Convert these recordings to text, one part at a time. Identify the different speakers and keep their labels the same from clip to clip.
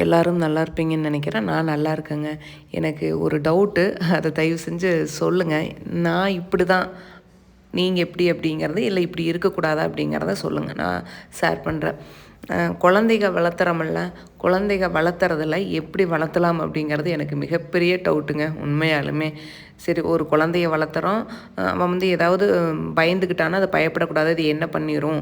Speaker 1: எல்லாரும் நல்லா இருப்பீங்கன்னு நினைக்கிறேன். நான் நல்லா இருக்கேங்க. எனக்கு ஒரு டவுட்டு. அத தயவு செஞ்சு சொல்லுங்க. நான் இப்படி தான், நீங்க எப்படி அப்படிங்கிறது, இல்ல இப்படி இருக்கக்கூடாதா அப்படிங்கிறத சொல்லுங்க. நான் ஷேர் பண்றேன். குழந்தைக வளர்த்துறோம்ல, குழந்தைக வளர்த்துறதில எப்படி வளர்த்தலாம் அப்படிங்கிறது எனக்கு மிகப்பெரிய டவுட்டுங்க உண்மையாலுமே. சரி, ஒரு குழந்தைய வளர்த்துறோம். அவன் வந்து ஏதாவது பயந்துக்கிட்டான்னா, அது பயப்படக்கூடாது. அது என்ன பண்ணிரும்?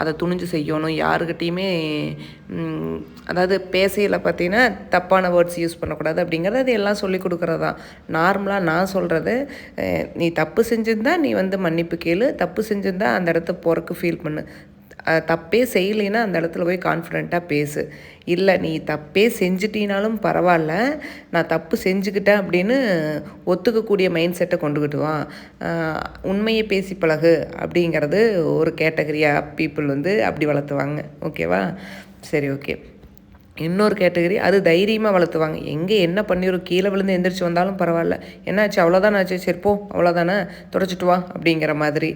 Speaker 1: அத துணிஞ்சு செய்யணும். யாருக்கிட்டயுமே அதாவது பேசையில பார்த்தீங்கன்னா, தப்பான வேர்ட்ஸ் யூஸ் பண்ணக்கூடாது அப்படிங்கிறது அது எல்லாம் சொல்லிக் குடுக்குறது தான். நார்மலா நான் சொல்றது, நீ தப்பு செஞ்சிருந்தா நீ வந்து மன்னிப்பு கேளு. தப்பு செஞ்சிருந்தா அந்த இடத்த போறக்கு ஃபீல் பண்ணு. தப்பே செய்யலைன்னா அந்த இடத்துல போய் கான்ஃபிடென்ட்டாக பேசு. இல்லை நீ தப்பே செஞ்சிட்டினாலும் பரவாயில்ல, நான் தப்பு செஞ்சுக்கிட்டேன் அப்படின்னு ஒத்துக்கக்கூடிய மைண்ட் செட்டை கொண்டுக்கிட்டு வா. உண்மையை பேசி பழகு அப்படிங்கிறது ஒரு கேட்டகரியாக பீப்புள் வந்து அப்படி வளர்த்துவாங்க. ஓகேவா? சரி, ஓகே. இன்னொரு கேட்டகரி அது தைரியமாக வளர்த்துவாங்க. எங்கே என்ன பண்ணிடும், கீழே விழுந்து எந்திரிச்சு வந்தாலும் பரவாயில்ல, என்னாச்சு அவ்வளோதானே ஆச்சு, சரி போ அவ்வளோதானே, தொடச்சிட்டு வா அப்படிங்கிற மாதிரி.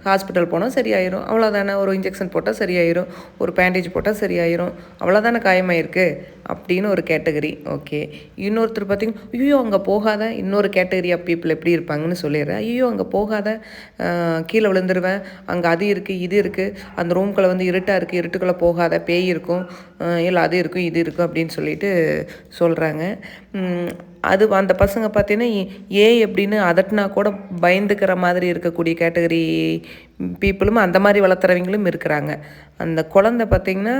Speaker 1: ஹாஸ்பிட்டல் போனால் சரியாயிரும், அவ்வளோதானே, ஒரு இன்ஜெக்ஷன் போட்டால் சரியாயிரும், ஒரு பேண்டேஜ் போட்டால் சரியாயிரும், அவ்வளோதானே காயமாயிருக்கு அப்படின்னு ஒரு கேட்டகரி. ஓகே. இன்னொருத்தர் பார்த்திங்கன்னா, ஐயோ அங்கே போகாத, இன்னொரு கேட்டகரி ஆஃப் பீப்புள் எப்படி இருப்பாங்கன்னு சொல்லிடுறேன். ஐயோ அங்கே போகாத, கீழே விழுந்துருவேன், அங்கே அது இருக்குது இது இருக்குது, அந்த ரூம்குள்ளே வந்து இருட்டாக இருக்குது, இருட்டுக்குள்ளே போகாத, பேய் இருக்கும், இல்லை அது இருக்கும் இது இருக்கும் அப்படின்னு சொல்லிட்டு சொல்கிறாங்க. அது அந்த பசங்க பார்த்தீங்கன்னா, எப்படின்னு அதட்டினா கூட பயந்துக்கிற மாதிரி இருக்கக்கூடிய கேட்டகரி பீப்புளும் அந்த மாதிரி வளர்த்துறவங்களும் இருக்கிறாங்க. அந்த குழந்தை பார்த்திங்கன்னா,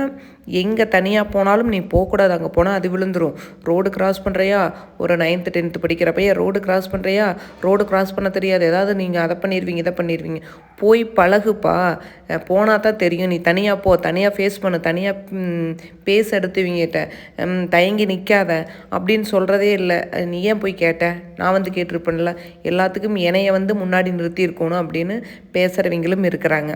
Speaker 1: எங்கே தனியாக போனாலும் நீ போகக்கூடாது, அங்கே போனால் அது விழுந்துடும். ரோடு கிராஸ் பண்ணுறியா, ஒரு 9th 10th படிக்கிற பையன் ரோடு கிராஸ் பண்ணுறியா, ரோடு கிராஸ் பண்ண தெரியாது, ஏதாவது நீங்கள் அதை பண்ணிடுவீங்க இதை பண்ணிடுவீங்க, போய் பழகுப்பா, போனால் தான் தெரியும், நீ தனியாக போ, தனியாக ஃபேஸ் பண்ணு, தனியாக பேச எடுத்துவீங்கிட்ட, தயங்கி நிற்காத அப்படின்னு சொல்கிறதே இல்லை. நீ ஏன் போய் கேட்ட, நான் வந்து கேட்டிருப்பேன்ல, எல்லாத்துக்கும் என்னைய வந்து முன்னாடி நிறுத்தியிருக்கணும் அப்படின்னு பேசுகிறவங்களும் இருக்கிறாங்க.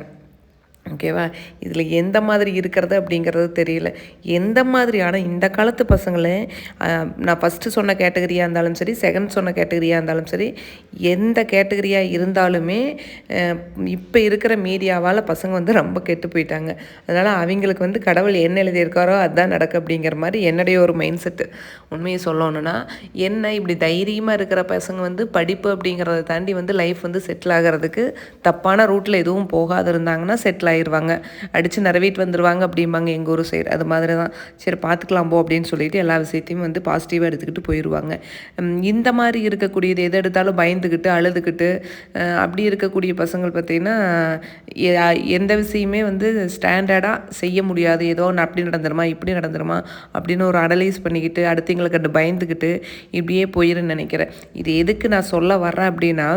Speaker 1: ஓகேவா? இதில் எந்த மாதிரி இருக்கிறது அப்படிங்கிறது தெரியல. எந்த மாதிரியான இந்த காலத்து பசங்களே, நான் ஃபஸ்ட்டு சொன்ன கேட்டகரியாக இருந்தாலும் சரி, செகண்ட் சொன்ன கேட்டகரியாக இருந்தாலும் சரி, எந்த கேட்டகரியாக இருந்தாலுமே இப்போ இருக்கிற மீடியாவால் பசங்க வந்து ரொம்ப கெட்டு போயிட்டாங்க. அதனால் அவங்களுக்கு வந்து கடவுள் என்ன எழுதியிருக்காரோ அதுதான் நடக்கு அப்படிங்கிற மாதிரி என்னுடைய ஒரு மைண்ட் செட்டு. உண்மையை சொல்லணுன்னா, என்ன இப்படி தைரியமாக இருக்கிற பசங்க வந்து படிப்பு அப்படிங்கிறத தாண்டி வந்து லைஃப் வந்து செட்டில் ஆகிறதுக்கு தப்பான ரூட்டில் எதுவும் போகாது இருந்தாங்கன்னா செட்டில் ஆயிடுவாங்க, அடித்து நிறவிட்டு வந்துடுவாங்க அப்படிம்பாங்க எங்கள் ஊர் சைடு. அது மாதிரி தான். சரி பார்த்துக்கலாம் போ அப்படின்னு சொல்லிட்டு எல்லா விஷயத்தையும் வந்து பாசிட்டிவாக எடுத்துக்கிட்டு போயிடுவாங்க. இந்த மாதிரி இருக்கக்கூடியது எது எடுத்தாலும் பயந்துக்கிட்டு அழுதுகிட்டு அப்படி இருக்கக்கூடிய பசங்கள் பார்த்திங்கன்னா, எந்த விஷயமே வந்து ஸ்டாண்டர்டாக செய்ய முடியாது. ஏதோ ஒன்று அப்படி நடந்துருமா இப்படி நடந்துருமா அப்படின்னு ஒரு அனலைஸ் பண்ணிக்கிட்டு அடுத்தவங்களை கண்டு பயந்துக்கிட்டு இப்படியே போயிருன்னு நினைக்கிறேன். இது எதுக்கு நான் சொல்ல வர்றேன் அப்படின்னா,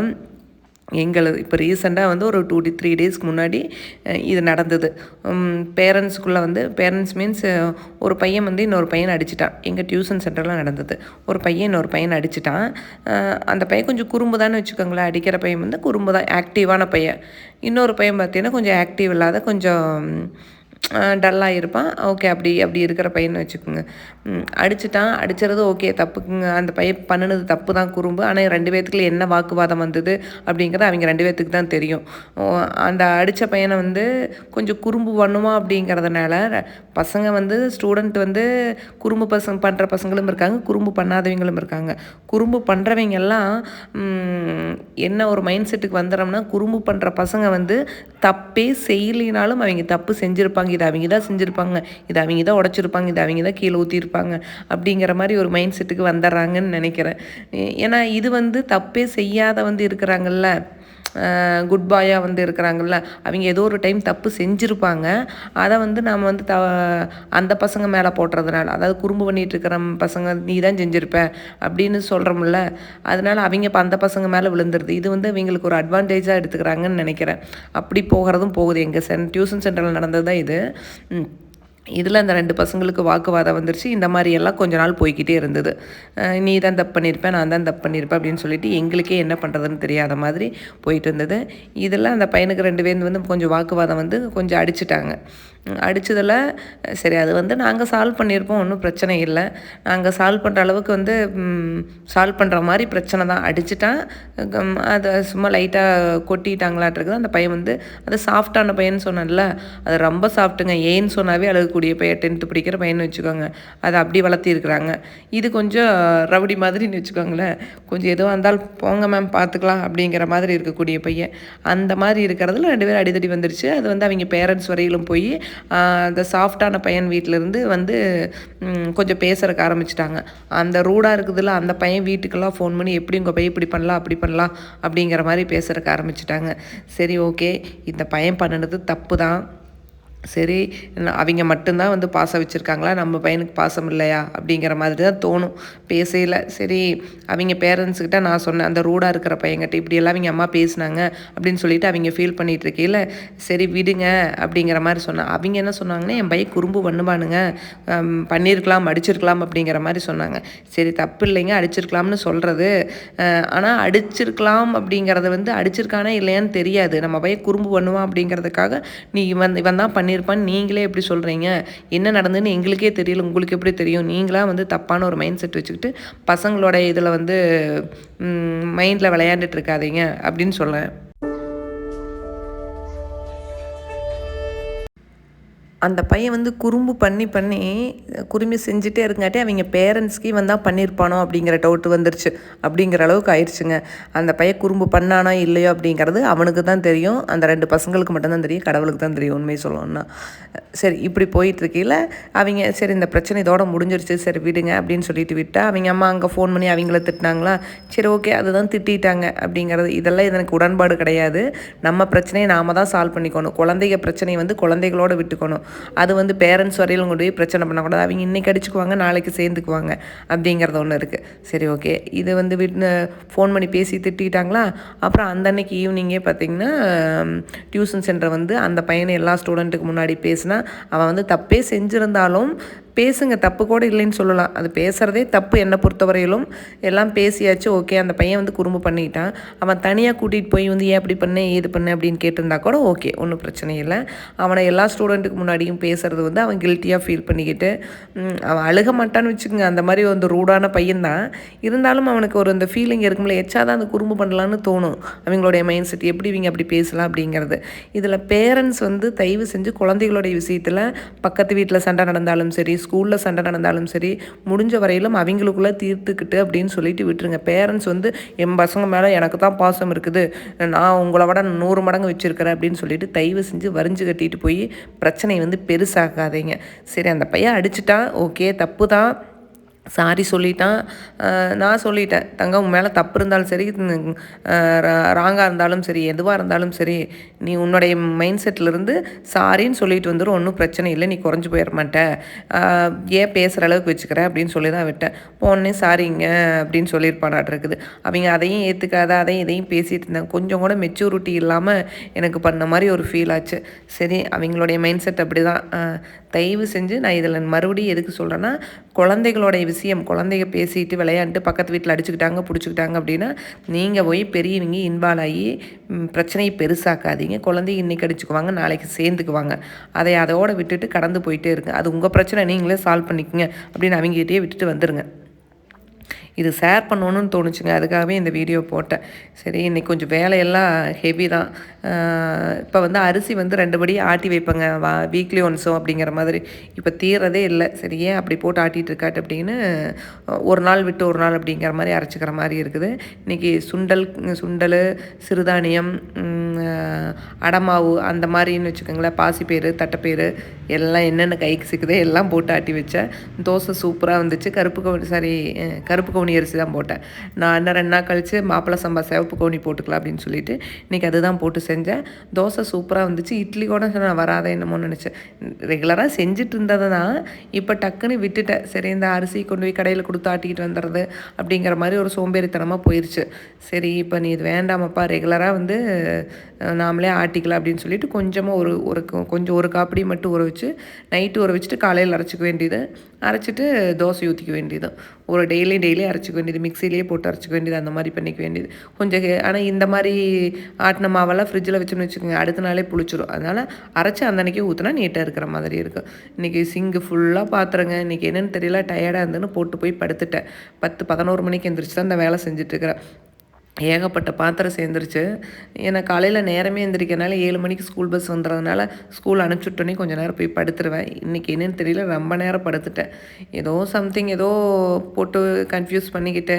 Speaker 1: இப்போ ரீசெண்டாக வந்து ஒரு 2 to 3 டேஸ்க்கு முன்னாடி இது நடந்தது. பேரண்ட்ஸ்குள்ளே வந்து பேரண்ட்ஸ் மீன்ஸ் ஒரு பையன் வந்து இன்னொரு பையனை அடிச்சிட்டான். எங்கள் டியூஷன் சென்டரில் நடந்தது. ஒரு பையன் இன்னொரு பையனை அடிச்சிட்டான். அந்த பையன் கொஞ்சம் குறும்பு தான்னு வச்சுக்கோங்களேன். அடிக்கிற பையன் வந்து குறும்பு தான், ஆக்டிவான பையன். இன்னொரு பையன் பார்த்தீங்கன்னா கொஞ்சம் ஆக்டிவ் இல்லாத, கொஞ்சம் டல்லாக இருப்பான். ஓகே, அப்படி இருக்கிற பையனை வச்சுக்கோங்க. அடிச்சிட்டான். அடிச்சிறது ஓகே, தப்புக்குங்க. அந்த பையன் பண்ணினது தப்பு தான், குறும்பு. ஆனால் 2 பேத்துக்குள்ள என்ன வாக்குவாதம் வந்தது அப்படிங்கிறது அவங்க 2 பேத்துக்கு தான் தெரியும். அந்த அடித்த பையனை வந்து கொஞ்சம் குறும்பு பண்ணுவான் அப்படிங்கிறதுனால பசங்க வந்து ஸ்டூடெண்ட் வந்து குறும்பு பண்ணுற பசங்களும் இருக்காங்க, குறும்பு பண்ணாதவங்களும் இருக்காங்க. குறும்பு பண்ணுறவங்கெல்லாம் என்ன ஒரு மைண்ட் செட்டுக்கு வந்துடும்னா, குறும்பு பண்ணுற பசங்க வந்து தப்பே செய்யலினாலும் அவங்க தப்பு செஞ்சுருப்பாங்க, இதை அவங்க தான் செஞ்சுருப்பாங்க, இதை அவங்க தான் உடச்சிருப்பாங்க, இதை அவங்க தான் கீழே ஊற்றிருப்பாங்க அப்படிங்கிற மாதிரி ஒரு மைண்ட் செட்டுக்கு வந்துடுறாங்கன்னு நினைக்கிறேன். ஏன்னா இது வந்து தப்பே செய்யாத வந்து இருக்கிறாங்கல்ல, குட் பாயாக வந்து இருக்கிறாங்கல்ல, அவங்க ஏதோ ஒரு டைம் தப்பு செஞ்சுருப்பாங்க. அதை வந்து நாம் வந்து அந்த பசங்க மேலே போட்டுறதுனால, அதாவது குறும்பு பண்ணிகிட்டு இருக்கிற பசங்க நீ தான் செஞ்சுருப்ப அப்படின்னு சொல்கிறோம்ல, அதனால் அவங்க இப்போ அந்த பசங்க மேலே விழுந்துருது. இது வந்து அவங்களுக்கு ஒரு அட்வான்டேஜாக எடுத்துக்கிறாங்கன்னு நினைக்கிறேன். அப்படி போகிறதும் போகுது. எங்கள் டியூஷன் சென்டரில் நடந்தது தான் இது. இதில் அந்த 2 பசங்களுக்கு வாக்குவாதம் வந்துருச்சு. இந்த மாதிரியெல்லாம் கொஞ்ச நாள் போய்கிட்டே இருந்தது. நீ தான் தப்பு பண்ணியிருப்பேன், நான் தான் தப்பு பண்ணியிருப்பேன் அப்படின்னு சொல்லிட்டு எங்களுக்கே என்ன பண்ணுறதுன்னு தெரியாத மாதிரி போயிட்டு இருந்தது. இதில் அந்த பையனுக்கு 2 பேர் வந்து கொஞ்சம் வாக்குவாதம் வந்து கொஞ்சம் அடிச்சிட்டாங்க. அடிச்சதில் சரி அது வந்து நாங்கள் சால்வ் பண்ணியிருப்போம், ஒன்றும் பிரச்சனை இல்லை. நாங்கள் சால்வ் பண்ணுற அளவுக்கு வந்து சால்வ் பண்ணுற மாதிரி பிரச்சனை தான். அடிச்சுட்டான், அதை சும்மா லைட்டாக கொட்டிட்டாங்களாட்டிருக்குது. அந்த பையன் வந்து அது சாஃப்டான பையன்னு சொன்னேன்ல, அது ரொம்ப சாஃப்ட்டுங்க. ஏன்னு சொன்னாவே அழுகக்கூடிய பையன், 10th படிக்கிற பையன்னு வச்சுக்கோங்க. அதை அப்படி வளர்த்திருக்கிறாங்க. இது கொஞ்சம் ரவுடி மாதிரின்னு வச்சுக்கோங்களேன். கொஞ்சம் எதுவாக இருந்தாலும் போங்க மேம் பார்த்துக்கலாம் அப்படிங்கிற மாதிரி இருக்கக்கூடிய பையன். அந்த மாதிரி இருக்கிறதுல 2 பேரும் அடிதடி வந்துருச்சு. அது வந்து அவங்க பேரண்ட்ஸ் வரையிலும் போய் அந்த சாஃப்டான பையன் வீட்டிலேருந்து வந்து கொஞ்சம் பேசுறதுக்கு ஆரம்பிச்சிட்டாங்க. அந்த ரூடாக இருக்குதுல்ல, அந்த பையன் வீட்டுக்கெல்லாம் ஃபோன் பண்ணி எப்படி உங்கள் பையன் இப்படி பண்ணலாம் அப்படி பண்ணலாம் அப்படிங்கிற மாதிரி பேசுறதுக்கு ஆரம்பிச்சிட்டாங்க. சரி ஓகே, இந்த பையன் பண்ணினது தப்பு தான். சரி அவங்க மட்டும்தான் வந்து பாசம் வச்சுருக்காங்களா, நம்ம பையனுக்கு பாசம் இல்லையா அப்படிங்கிற மாதிரி தான் தோணும் பேசையில். சரி அவங்க பேரண்ட்ஸ்கிட்ட நான் சொன்னேன், அந்த ரூடாக இருக்கிற பையன்கிட்ட இப்படியெல்லாம் அவங்க அம்மா பேசினாங்க அப்படின்னு சொல்லிட்டு அவங்க ஃபீல் பண்ணிகிட்டு இருக்கையில் சரி விடுங்க அப்படிங்கிற மாதிரி சொன்னேன். அவங்க என்ன சொன்னாங்கன்னா, என் பையன் குறும்பு பண்ணுவானுங்க, பண்ணியிருக்கலாம் அடிச்சிருக்கலாம் அப்படிங்கிற மாதிரி சொன்னாங்க. சரி தப்பு இல்லைங்க அடிச்சிருக்கலாம்னு சொல்கிறது, ஆனால் அடிச்சிருக்கலாம் அப்படிங்கிறத வந்து அடிச்சிருக்கானே இல்லையான்னு தெரியாது. நம்ம பையன் குறும்பு பண்ணுவான் அப்படிங்கிறதுக்காக நீ இவன் தான் பண்ணியிருப்பான்னு நீங்களே எப்படி சொல்கிறீங்க? என்ன நடந்ததுன்னு எங்களுக்கே தெரியல, உங்களுக்கு எப்படி தெரியும்? நீங்களாக வந்து தப்பான ஒரு மைண்ட் செட் வச்சுக்கிட்டு பசங்களோட இதில் வந்து மைண்டில் விளையாண்டுட்டு இருக்காதீங்க அப்படின்னு சொல்லேன். அந்த பையன் வந்து குறும்பு பண்ணி பண்ணி குறும்பு செஞ்சுட்டே இருங்காட்டி அவங்க பேரண்ட்ஸ்க்கு இவன் தான் பண்ணியிருப்பானோ அப்படிங்கிற டவுட் வந்துருச்சு. அப்படிங்கிற அளவுக்கு ஆயிடுச்சுங்க. அந்த பையன் குறும்பு பண்ணானோ இல்லையோ அப்படிங்கிறது அவனுக்கு தான் தெரியும். அந்த 2 பசங்களுக்கு மட்டும்தான் தெரியும், கடவுளுக்கு தான் தெரியும் உண்மையை சொல்லணும்னா. சரி இப்படி போயிட்டுருக்கையில் அவங்க சரி இந்த பிரச்சனை இதோட முடிஞ்சிருச்சு, சரி விடுங்க அப்படின்னு சொல்லிட்டு விட்டா அவங்க அம்மா அங்கே ஃபோன் பண்ணி அவங்கள திட்டினாங்களா. சரி ஓகே அதுதான் திட்டாங்க அப்படிங்கிறது. இதெல்லாம் எனக்கு உடன்பாடு கிடையாது. நம்ம பிரச்சனையை நாம் தான் சால்வ் பண்ணிக்கணும். குழந்தைங்க பிரச்சனையை வந்து குழந்தைகளோடு விட்டுக்கணும். அது வந்து பேரண்ட்ஸ் வரையிலும் கொண்டு போய் பிரச்சனை பண்ணக்கூடாது. அவங்க இன்றைக்கி அடிச்சுக்குவாங்க, நாளைக்கு சேர்ந்துக்குவாங்க அப்படிங்கிறது ஒன்று இருக்குது. சரி ஓகே, இது வந்து ஃபோன் பண்ணி பேசி திட்டாங்களா. அப்புறம் அந்த அன்னைக்கு ஈவினிங்கே பார்த்திங்கன்னா டியூஷன் சென்டர் வந்து அந்த பையனை எல்லா ஸ்டூடெண்ட்டுக்கு முன்னாடி பேசினா அவன் வந்து தப்பே செஞ்சுருந்தாலும் பேசுங்க, தப்பு கூட இல்லைன்னு சொல்லலாம். அது பேசுகிறதே தப்பு என்னை பொறுத்தவரையிலும். எல்லாம் பேசியாச்சு ஓகே. அந்த பையன் வந்து குறும்பு பண்ணிட்டான். அவன் தனியாக கூட்டிகிட்டு போய் வந்து ஏன் அப்படி பண்ணேன் ஏது பண்ணேன் அப்படின்னு கேட்டிருந்தா கூட ஓகே, ஒன்றும் பிரச்சனை இல்லை. அவனை எல்லா ஸ்டூடெண்ட்டுக்கு முன்னாடியும் பேசுகிறது வந்து அவன் கில்ட்டியாக ஃபீல் பண்ணிக்கிட்டு அவன் அழுக மாட்டான்னு வச்சுக்கோங்க. அந்த மாதிரி வந்து ரூடான பையன்தான். இருந்தாலும் அவனுக்கு ஒரு அந்த ஃபீலிங் இருக்கும்ல, எச்சாதான் அந்த குறும்பு பண்ணலான்னு தோணும். அவங்களுடைய மைண்ட் செட் எப்படி இவங்க அப்படி பேசலாம் அப்படிங்கிறது. இதில் பேரண்ட்ஸ் வந்து தயவு செஞ்சு குழந்தைகளுடைய விஷயத்தில் பக்கத்து வீட்டில் சண்டை நடந்தாலும் சரி, ஸ்கூலில் சண்டை நடந்தாலும் சரி, முடிஞ்ச வரையிலும் அவங்களுக்குள்ளே தீர்த்துக்கிட்டு அப்படின்னு சொல்லிட்டு விட்டுருங்க. பேரண்ட்ஸ் வந்து என் பசங்க மேலே எனக்கு தான் பாசம் இருக்குது, நான் உங்களை விட 100 மடங்கு வச்சுருக்கிறேன் அப்படின்னு சொல்லிட்டு தயவு செஞ்சு வரிஞ்சு கட்டிட்டு போய் பிரச்சனை வந்து பெருசாக்காதீங்க. சரி அந்த பையன் அடிச்சிட்டான், ஓகே தப்பு தான், சாரி சொல்லிட்டான். நான் சொல்லிட்டேன், தங்கம் உன் மேலே தப்பு இருந்தாலும் சரி, ராங்காக இருந்தாலும் சரி, எதுவாக இருந்தாலும் சரி, நீ உன்னுடைய மைண்ட் செட்டிலிருந்து சாரின்னு சொல்லிட்டு வந்துடும், ஒன்றும் பிரச்சனை இல்லை, நீ குறைஞ்சி போயிட மாட்டேன், ஏன் பேசுகிற அளவுக்கு வச்சுக்கிறேன் அப்படின்னு சொல்லி தான் விட்டேன். போனே சாரிங்க அப்படின்னு சொல்லியிருப்பானாட்ருக்குது. அவங்க அதையும் ஏற்றுக்காத அதையும் இதையும் பேசிகிட்டு இருந்தாங்க. கொஞ்சம் கூட மெச்சூரிட்டி இல்லாமல் எனக்கு பண்ண மாதிரி ஒரு ஃபீல் ஆச்சு. சரி அவங்களுடைய மைண்ட் செட் அப்படி தான். தயவு செஞ்சு நான் இதில் மறுபடியும் எதுக்கு சொல்கிறேன்னா, குழந்தைகளோடைய விஷயம், குழந்தைங்க பேசிட்டு விளையாண்டு பக்கத்து வீட்டில் அடிச்சுக்கிட்டாங்க பிடிச்சிக்கிட்டாங்க அப்படின்னா நீங்கள் போய் பெரியவங்க இன்வால்வ் ஆகி பிரச்சனையை பெருசாக்காதீங்க. குழந்தைங்க இன்றைக்கி அடிச்சுக்குவாங்க, நாளைக்கு சேர்ந்துக்குவாங்க. அதோடு விட்டுட்டு கடந்து போயிட்டே இருங்க. அது உங்கள் பிரச்சனை, நீங்களே சால்வ் பண்ணிக்கோங்க அப்படின்னு அவங்ககிட்டயே விட்டுட்டு வந்துடுங்க. இது ஷேர் பண்ணணுன்னு தோணுச்சுங்க, அதுக்காகவே இந்த வீடியோ போட்டேன். சரி இன்றைக்கி கொஞ்சம் வேலையெல்லாம் ஹெவி தான். இப்போ வந்து அரிசி வந்து 2 படி ஆட்டி வைப்பேங்க வீக்லி ஒன்ஸோ அப்படிங்கிற மாதிரி. இப்போ தீரதே இல்லை. சரி ஏன் அப்படி போட்டு ஆட்டிகிட்டு இருக்காட்டு அப்படின்னு ஒரு நாள் விட்டு ஒரு நாள் அப்படிங்கிற மாதிரி அரைச்சிக்கிற மாதிரி இருக்குது. இன்றைக்கி சுண்டல் சிறுதானியம் அடமாவு அந்த மாதிரின்னு வச்சுக்கோங்களேன், பாசிப்பயிறு தட்டைப்பயிறு எல்லாம் என்னென்ன கைக்கு சிக்குதோ எல்லாம் போட்டு ஆட்டி வச்சேன். தோசை சூப்பராக வந்துச்சு. கருப்பு கவுனி அரிசி தான் போட்டேன். நான் இன்னும் 2 நாள் கழித்து மாப்பிள்ளை சம்பா சிவப்பு கவுனி போட்டுக்கலாம் அப்படின்னு சொல்லிட்டு இன்றைக்கி அதுதான் போட்டு செஞ்சேன். தோசை சூப்பராக வந்துச்சு. இட்லி கூட நான் வராத என்னமோன்னு நினச்சேன். ரெகுலராக செஞ்சுட்டு இருந்ததை தான் இப்போ டக்குன்னு விட்டுட்டேன். சரி இந்த அரிசி கொண்டு போய் கடையில் கொடுத்து ஆட்டிக்கிட்டு வந்துடுறது அப்படிங்கிற மாதிரி ஒரு சோம்பேறித்தனமாக போயிடுச்சு. சரி இப்போ நீ இது வேண்டாமப்பா, ரெகுலராக வந்து நாமளே ஆட்டிக்கலாம் அப்படின்னு சொல்லிட்டு கொஞ்சமாக கொஞ்சம் ஒரு காப்படி மட்டும் ஊற வச்சு நைட்டு ஊற வச்சுட்டு காலையில் அரைச்சிக்க வேண்டியது, அரைச்சிட்டு தோசை ஊற்றிக்க வேண்டியது. ஒரு டெய்லி அரைச்சிக்க வேண்டியது, மிக்ஸிலேயே போட்டு அரைச்சிக்க வேண்டியது, அந்த மாதிரி பண்ணிக்க வேண்டியது. கொஞ்சம் ஆனால் இந்த மாதிரி ஆட்டின மாவெல்லாம் ஃப்ரிட்ஜில் வச்சோம்னு வச்சுக்கோங்க, அடுத்த நாளே புளிச்சிரும். அதனால் அரைச்சி அந்த அன்றைக்கி ஊற்றினா நீட்டாக இருக்கிற மாதிரி இருக்கும். இன்றைக்கி சிங்கு ஃபுல்லாக பாத்திரங்க. இன்றைக்கி என்னென்னு தெரியல, டயர்டாக இருந்துன்னு போட்டு போய் படுத்துட்டேன். 10, 11 மணிக்கு எந்திரிச்சு தான் இந்த வேலை செஞ்சுட்ருக்கிறேன். ஏகப்பட்ட பாத்திரம் சேர்ந்துருச்சு. ஏன்னா காலையில் நேரமே எந்திரிக்கிறனால 7 மணிக்கு ஸ்கூல் பஸ் வந்துடுறதுனால ஸ்கூல் அனுப்பிச்சுட்டோன்னே கொஞ்சம் நேரம் போய் படுத்துருவேன். இன்றைக்கி என்னென்னு தெரியல, ரொம்ப நேரம் படுத்துட்டேன். ஏதோ சம்திங் ஏதோ போட்டு கன்ஃப்யூஸ் பண்ணிக்கிட்டு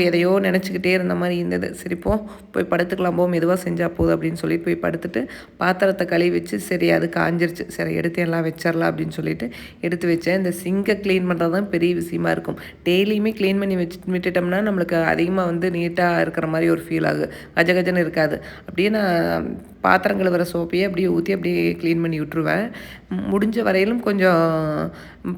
Speaker 1: எதையோ நினச்சிக்கிட்டே இருந்த மாதிரி இருந்தது. சரி போய் படுத்துக்கலாம், மெதுவாக செஞ்சால் போதும் அப்படின்னு சொல்லிட்டு போய் படுத்துட்டு பாத்திரத்தை கழுவி வச்சு, சரி அது காஞ்சிருச்சு, சரி எடுத்து எல்லாம் வச்சிடலாம் அப்படின்னு சொல்லிட்டு எடுத்து வச்சேன். இந்த சிங்கை க்ளீன் பண்ணுறது தான் பெரிய விஷயமா இருக்கும். டெய்லியுமே க்ளீன் பண்ணி விட்டுட்டோம்னா நம்மளுக்கு அதிகமாக வந்து நீட்டாக இருக்கிற மாதிரி ஒரு ஃபீல் ஆகுது. கஜகஜன்னு இருக்காது. அப்படியே நான் பாத்திரம் கழுவுற சோப்பையே அப்படியே ஊற்றி அப்படியே க்ளீன் பண்ணி விட்டுருவேன். முடிஞ்ச வரையிலும் கொஞ்சம்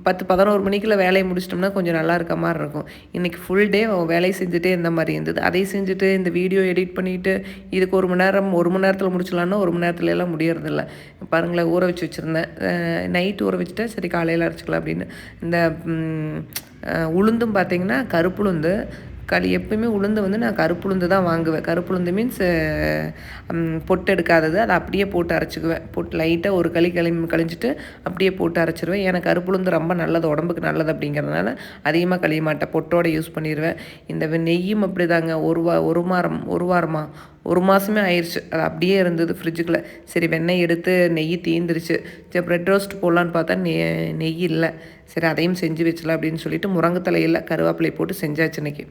Speaker 1: 10, 11 மணிக்குள்ள வேலையை முடிச்சிட்டோம்னா கொஞ்சம் நல்லா இருக்க மாதிரி இருக்கும். இன்றைக்கி ஃபுல் டே வேலையை செஞ்சுட்டே இருந்த மாதிரி இருந்தது. அதையும் செஞ்சுட்டு இந்த வீடியோ எடிட் பண்ணிவிட்டு இதுக்கு 1 மணி நேரத்தில் முடிச்சலான்னா 1 மணி நேரத்துல எல்லாம் முடியறதில்ல. பாருங்களேன், ஊற வச்சு வச்சுருந்தேன். நைட்டு ஊற வச்சுட்டேன், சரி காலையில் அரைச்சிக்கலாம் அப்படின்னு. இந்த உளுந்தும் பார்த்திங்கன்னா கருப்புளுந்து எப்பயுமே உளுந்து வந்து நான் கருப்புளுந்து தான் வாங்குவேன். கருப்புளுந்து மீன்ஸ் பொட்டு எடுக்காதது. அதை அப்படியே போட்டு அரைச்சிக்குவேன். போட்டு லைட்டாக ஒரு கழிஞ்சிட்டு அப்படியே போட்டு அரைச்சிருவேன். ஏன்னா கருப்புளுந்து ரொம்ப நல்லது, உடம்புக்கு நல்லது அப்படிங்கிறதுனால அதிகமாக கழிய மாட்டேன், பொட்டோடு யூஸ் பண்ணிடுவேன். இந்த நெய்யும் அப்படி தாங்க. ஒரு வாரமா 1 மாதமே ஆயிடுச்சு. அது அப்படியே இருந்தது ஃப்ரிட்ஜுக்குள்ளே. சரி வெண்ணெய் எடுத்து நெய் தீந்துருச்சு. சரி ப்ரெட் ரோஸ்ட் போடலான்னு பார்த்தா நெய் இல்லை. சரி அதையும் செஞ்சு வச்சலாம் அப்படின்னு சொல்லிட்டு முருங்கை தலையில் கருவேப்பிலை போட்டு செஞ்சாச்சு இன்றைக்கி.